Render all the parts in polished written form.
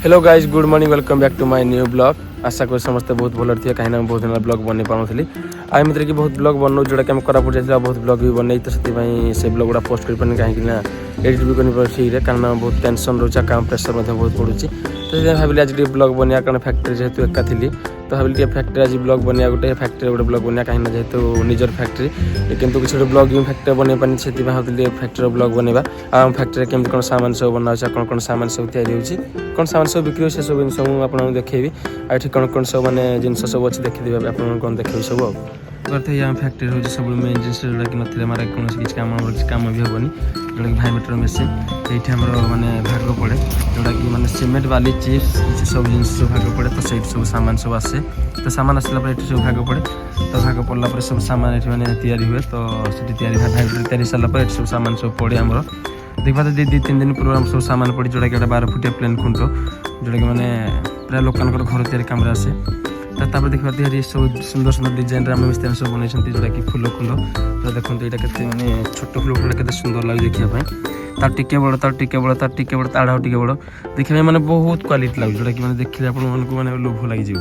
Hello guys good morning welcome back to my new blog. आशा करी समस्ते बहुत भल थे कहीं बहुत दिन ब्लॉग बन पानी आमती कि बहुत ब्लॉग बनऊ जोटा कि कोरापुट जाइए बहुत ब्लॉग भी बन तो से ब्लॉग गुड़ा पोस्ट कर कहीं एडिट भी कर ठीक है कारण बहुत टेंशन रोचे काम प्रेसर बहुत पड़ुची तो भाविली आज ब्लॉग बनिया कारण फैक्ट्री जेहतु एका थी तो भाविली फैक्ट्री आज ब्लॉग बनिया गोटे फैक्ट्री गोटे ब्लॉग बनिया कहीं जेहतु निजर फैक्ट्री किंतु किसी गोटे ब्लॉग फैक्ट्री बन पानी से भाविली फैक्ट्री ब्लॉग बनवा आम फैक्ट्री केमती कौन सामान सब बना कौन कौन सामान सब तैयारी कौन सामान सब बिक्री से सब जिन मुझे देखेबी आठ कौन कौन सब मैंने जिनस सब अच्छी देखिए आप कौन देखेबी सब करते आम फैक्ट्री हूँ सब मेन जिन जोटा कि ना मारे कौन किसी काम भी हेनी जोटा कि भाईमेटर मेसीन ये मैंने भाग पड़े जोटा कि मैंने सीमेंट बाली चिप्स सब जिन भाग पड़े तो सही सब सामान सब आसे तो सामान आसला सब भाग पड़े तो भाग पड़ला सब सामान ये मैंने तैयारी हुए तो भाईमेटर तैयारी सारापर सब सामान सब पड़े आमर देखा तो 2-3 दिन पूर्व सब सामान पड़ी जोटा कि 12 फुटिया प्लेन खुंट जोटा कि मैंने प्राय लोकान घर तैयारी काम आसे तापर देखा ये सब सुंदर सुंदर डिजाइन आम मिस्त्री सब बनई जोटा कि फुल फुल तो देखो यहाँ के मैंने छोट फुल फुल के सुंदर लगे देखापी तार टिके बड़ तार टिके बड़ तार टिके बड़ ताड़ टिके बड़ देखा मैंने बहुत क्वालिटी लगे जोटा कि मैंने देखिए आपको लोभ लगे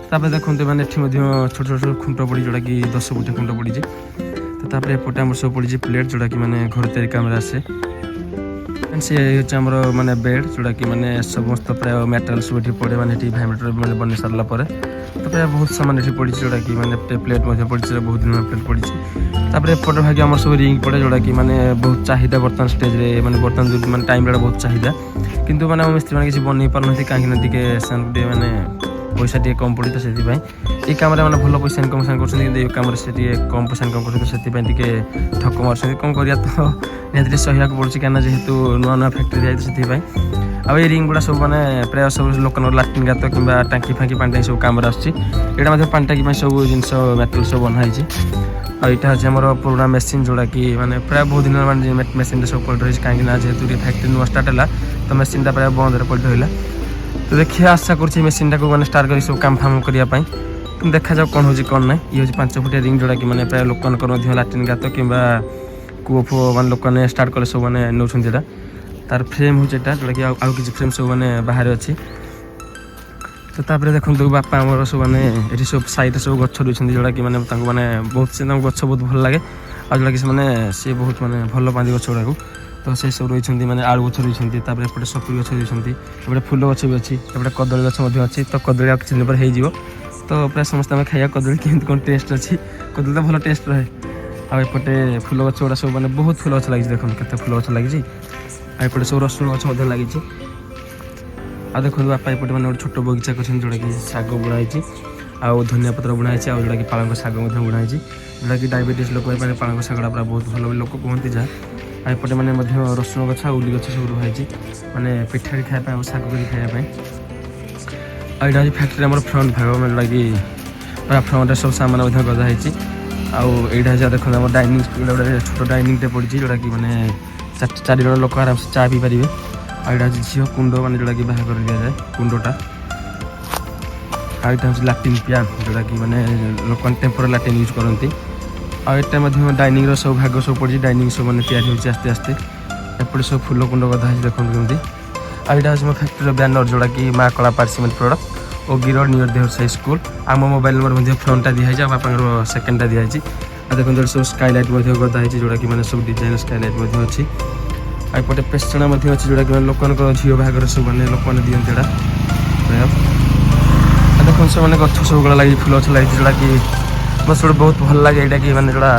तापर देखते मैंने छोट छोट खुंट पड़ी जोटा कि 10 फुटिया खुंट पड़ी तो एपटे आम सब पड़ी प्लेट जोटा कि मैंने घर तैयारी काम आसे सी हूँ माने बेड जोटा कि मैंने समस्त प्राय मेटेरियल सब ये पड़े मैंने भाईमेटर मैंने बन सारा पर तो प्राय बहुत सामान ये पड़ी जोटा कि मैंने प्लेट पड़ी बहुत दिन प्लेट पड़ी एपटे भागी आम सब रिंग पड़े जोटा कि मैंने बहुत चाहिदा बर्तमान स्टेज मैंने बर्तमान जो मैंने टाइम बहुत चाहिदा किंतु मैंने मिस्त्री मैंने किसी बन पारना कहीं मैंने पैसा टे कम पड़ी तो से ये कम मैंने भल पैसा इनकम कर कम से कम पैसा इनकम कर ठक मार कौन करा तो निहत सहया पड़े कहीं जेहेतु नुआ नुआ फैक्ट्री जाए से आ रिंग गुड़ा सब मैंने प्राय सब लोक लाट्रिन गात कि टांकी फांकी पानी सब कम आसुँचा पानी टांकी सब जिन मेटेरियल सब बनाई आईटा हमारे पुराना मेसीन जोड़ा कि मैंने प्राय बहुत दिन मेसीन सब पड़ रही कहीं जेहेतु फैक्ट्री नुआ स्टार्ट है तो मेसीन प्राय बंद पड़ रहा तो देखिए आशा कर मेसीन टाक मैंने स्टार्ट कर सब काम फाम करने देखा जाओ कौन हो कौन ना ये हूँ 5 फुटिया रिंग जोड़ा कि मैंने प्राय लोक लाट्रिन गात कि कूओ फुओ मान लोक स्टार्ट कले सब मैंने नौ तार फ्रेम हूँ जोटा कि आउ किसी फ्रेम सब मैंने बाहर अच्छी तो तापर देखो बापा आम सब मैंने ये सब साइड सब गच रही जोटा कि मैंने बहुत से गच बहुत भल लगे आ जोटा कि सी बहुत मैंने भल पाती गच गुड़ा तो से सब रही मैंने आलू गच रही एपटे सपुरी गच रही एपटे फुल गच भी अच्छी एपटे कदली गच अच्छी तो कदली आ किसी दिन पर हो तो प्राय समस्त आम खाइया कदली केमती कौन टेस्ट अच्छी कदली तो भल टेस्ट रहे आएपटे फुल गच गुड़ा सब मैंने बहुत फुल गच लगी देखो केते फुल गच लगी आएपटे सब रसुण गच लगी आ देखो बापा एपटे मैंने गोटे छोट बगीचा कर जोटा कि शाग बुणाई आउ धनिया पत्र बुणाई आउ जोटा कि पालंग शाग बुणाई जोटा कि डायबिटीज लोक पालंग शागटा पूरा बहुत भल लोक कहते जहाँ आएपटे मैंने रसुण गछ उली गछ सब रुहाई मैंने पिठारी खाया शाग कर खायापी आईटा हूँ फैक्ट्री आम फ्रंट भाग जोटा कि पूरा फ्रंट सब सामान गदाई आईटा देखो आम डाइनिंग गोटे छोट डाइनिंग टे पड़ी जोटा कि मैंने 4 जन लोक आराम से चा पी पारे आईटा हूँ झील कुंड मैंने जोटा कि बाहर कर दिया जाए कुंडटा आईटा हूँ लाट्रिन प्यान जोटा कि मैंने लोक टेम्पोरारी लाट्रिन यूज करती आईटा डाइनिंग सब भाग सब पड़ी डाइनिंग सब मैंने तैयारी होती आस्ते आस्ते एपटे सब फुल कुंड गदा देखो केमती आईटा हूँ फैक्ट्री बैनर जोटा कि माँ कला पार्सिमेंट प्रोडक्ट और गिरोड नियर देहर साई स्कूल आम मोबाइल नंबर फ्रंटा दिखाई बापा सेकेंडटा दिखाई देखो सब स्काईलाइट गदा जोटा कि मैंने सब डिजाइन स्काईलाइट अच्छी आईपटे पेस्टना अच्छी जोटा कि लोक झील बाहर सब मैंने लोक मैंने दिखते देखो सब मैंने गछ सब गुड़ा लगी फुल गछ लगी जोटा कि बस गोटे बहुत भल लगे यहाँ कि मैंने जोड़ा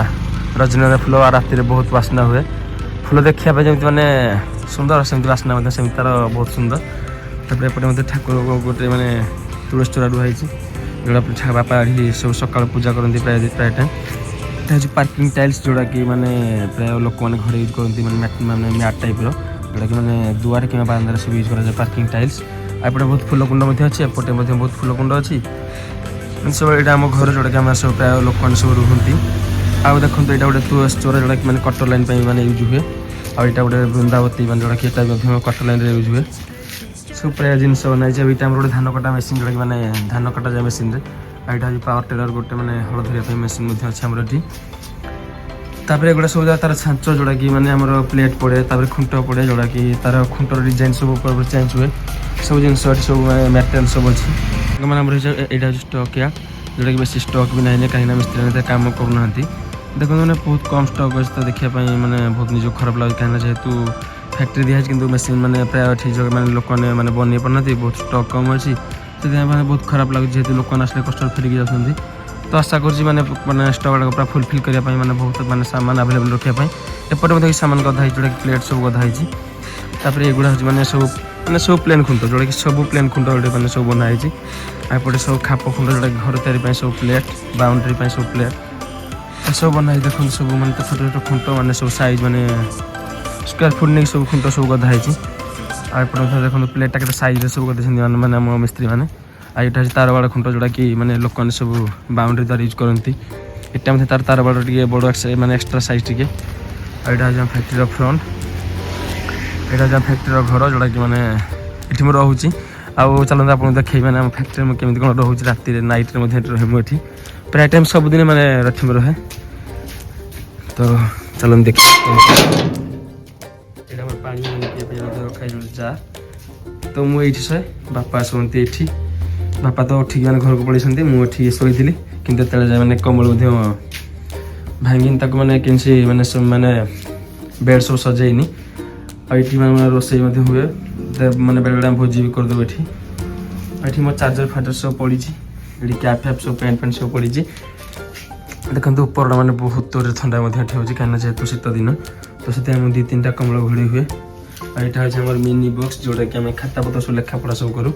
रजनी फुल राति बहुत बास्ना हुए फुल देखा जमी मैंने सुंदर सेमती बास्ना सेमती तार बहुत सुंदर तापर एपटे ठाकुर गोटे मैंने तुलसी चूड़ा रुहाई जोड़ा बापा सब सका पूजा करती प्राय टाइम यहाँ हूँ पार्किंग टाइल्स जोड़ा कि मैंने प्राय लोक मैंने घर यूज करती मैंने मैट टाइप जोटा कि मैंने दुआर कि बारांदार सब यूज कराए पार्किंग टाइल्स एपटे बहुत फुल कुंड अच्छी एपटे बहुत फुल कुंड अच्छी सब यहाँ आम घर जोटा कि सब प्राय लोक मैंने सब रुहति आउ देखो यहाँ गोटे तुलसी चोर जोटा कि मैंने कटर लाइन मैंने यूज हुए आईटा गोटे बृंदावती जोटा कि कटर लाइन यूज हुए सब प्राय जिन बनाई यहाँ गोटे धान कटा मेसीन जोटा कि मैंने धान कटा जाए मेसीन आईटा हूँ पावर टेलर गोटे मैंने हल धरने मेसीन अच्छे आमर ये तापर एगुड़ा सब तार छांच जोड़ा कि मैंने आमर प्लेट पड़े तापर खुंट पड़े जोड़ा कि तार खुंटर डिजाइन सब ऊपर चेंज हुए सब जिन सब मटेरियल सब अच्छी मैंने यहाँ स्टक या जोटा कि बेसी स्टक भी ना कहीं मिस्त्री मैंने कम करूना देखो मैंने बहुत कम स्टक अच्छे तो देखापी मैंने बहुत निज खराब लगे कहीं जेहेतु फैक्ट्री दिखाई कि मेसीन मैंने प्राय ठीक मैंने लोक मैंने बन पाना बहुत स्टक कम अच्छी से मैंने बहुत खराब लगे जेहेतु लोक आसले कष्ट फेरिक जाती तो आशा कर मैंने स्टक गुड़ा पूरा फुलफिल करने मैंने बहुत मैंने सामान आवेलेबल रखापी एपटे सामान गधा जोटा कि प्लेट सब गधा एगुड़ा हूँ मैंने सब प्लेन खुंट जोटा कि सब प्लेन खुंट गोटे मैंने सब बनाई एपटे सब खाप खुंट जोटा कि घर तैयारी सब प्लेट बाउंड्री सब प्लेट सब बनाई देखो सब मैंने तो छोटे छोटे खुंट मैंने सब साइज मैंने स्क्वायर फुट नहीं सब खुंट सब गधा एपटे देखो प्लेटा के साइज सब गधे मैंने आम मिस्त्री मैंने आईटा तार बाड़ खुंट जोटा कि मैंने लोक मैंने सब बाउंड्री द्वारा यूज करती यहाँ तार तार बाड़ टे बड़ मैंने एक्सट्रा साइज टे यहाँ हूँ फैक्ट्री फ्रंट यहाँ हूँ फैक्ट्री घर जोटा कि मैंने ये मुझे रोचे आउ चलते आपको देखे मैंने आम फैक्ट्री में केमी कौन रोचे रात नाइट रहे मुझे प्राय टाइम सबुदिन मैंने रथी में रहे तो चलो देख पानी रखाई जा तो मुझे शोए बापा शुंती ये बापा तो ठीक मैंने घर को पड़े मुझे शोली कि मैंने कम्बल भांगी मैंने कि मैंने बेड सब सजाइनी आईटी मैंने रोसे हुए मैंने बेले बेले भोजी भी करदेव ये मो चार्जर फार्जर सब पड़ी ये कैप फैप सब पेंट पेंट सब पड़ी देखते ऊपर मैंने बहुत तोर ठंडा हो कहीं जेहेतु शीत दिन तो से 2-3टा कम्बल घोड़ी हुए यहाँ हूँ मिनी बॉक्स जोटा कि आम खाता पत्र सब लेखा पढ़ा सब करूँ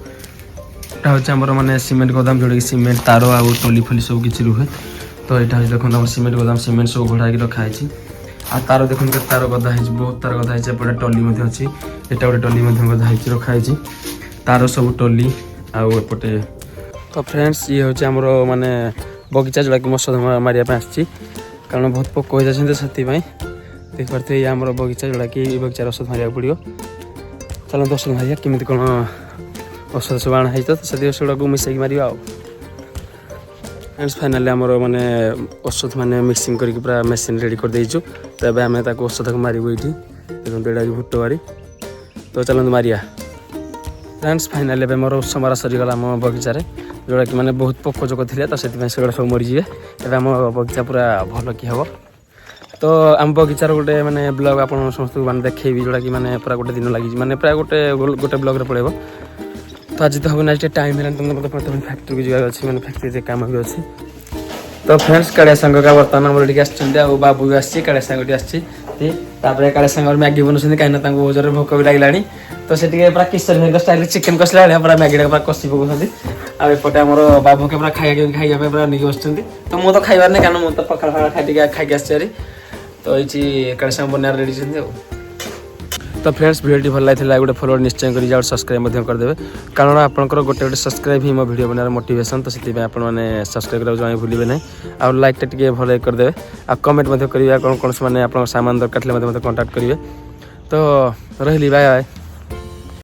यहाँ हूँ मैंने सीमेंट गोदाम जोटा कि सीमेंट तार आउ टली फली सब किसी रुहे तो यहाँ देखो सीमेंट गोदाम सीमेंट सब घोड़ा रखाई आ तार देखो तार गधा बहुत तार गधा एपटे टली अच्छी यहाँ गोटे टली गधा रखाई तार सब टली आउ एपटे तो फ्रेंड्स ये हूँ आमर माने बगीचा जोटा कि मसद मारे आसी कारण बहुत पोक हो जाती से देख पारे ये आम बगीचा जोटा कि बगीचार औषध मारे पड़ो चलो औषध मारिया केमी कौन औषध सब आना तो से औषध को मिसेक मार फ्रेंड्स फाइनाली आमर माने औषध माने मिक्सिंग करके पूरा मेसीन रेडी कर देचु तो ये आम औषध को मारू ये देखो यहाँ भुट बारी तो चलते मारिया फ्रेंड्स फाइनाली ए मोर ओष मारा सरीगला आम बगीचार जोटा कि मैंने बहुत पोक जोक थे तो से सब मरीजे ए आम बगीचा पूरा भल कि हम तो आम बगीचार गोटे मैंने ब्लॉग आप समस्त मैंने देखी जोटा कि मैंने पूरा गोटे दिन लगी मैंने प्राय गोटे ब्लॉग पड़े तो आज तो हम ना टाइम है मतलब फैक्ट्री को जगह अच्छी मैंने फैक्ट्री काम भी अच्छी तो फ्रेंड्स काड़िया सांग का बर्तमान मोर आसो बाबू भी आसी काड़िया सांगटी आसी काड़िया सांग मैगी बनाऊँ कहीं बहुत जोर भोक भी लगे तो से पूरा किशोर स्टाइल चिकेन कसला पूरा मैगीटा पूरा कषि पकाउं आउटे आम बाबू के पूरा खाइया पूरा नहीं बस तो मुझे तो खाइबार नहीं कारण मुझे पखाड़ फाड़ खाई आसि तो ये काड़िया सांग बना रेडी तो फ्रेंड्स वीडियो भल लगी गोटे फॉलो निश्चय कर सब्सक्राइब करदे कारण आपंकर गोटे गोटे सब्सक्राइब ही मो वीडियो बनार मोटिवेशन तो से आपने सब्सक्राइब करा भूलें ना आ लाइक टे भल करदे आ कमेंट करेंगे कौन कौन से आप सामान दरकार कंटाक्ट करेंगे तो रही बाय बाय।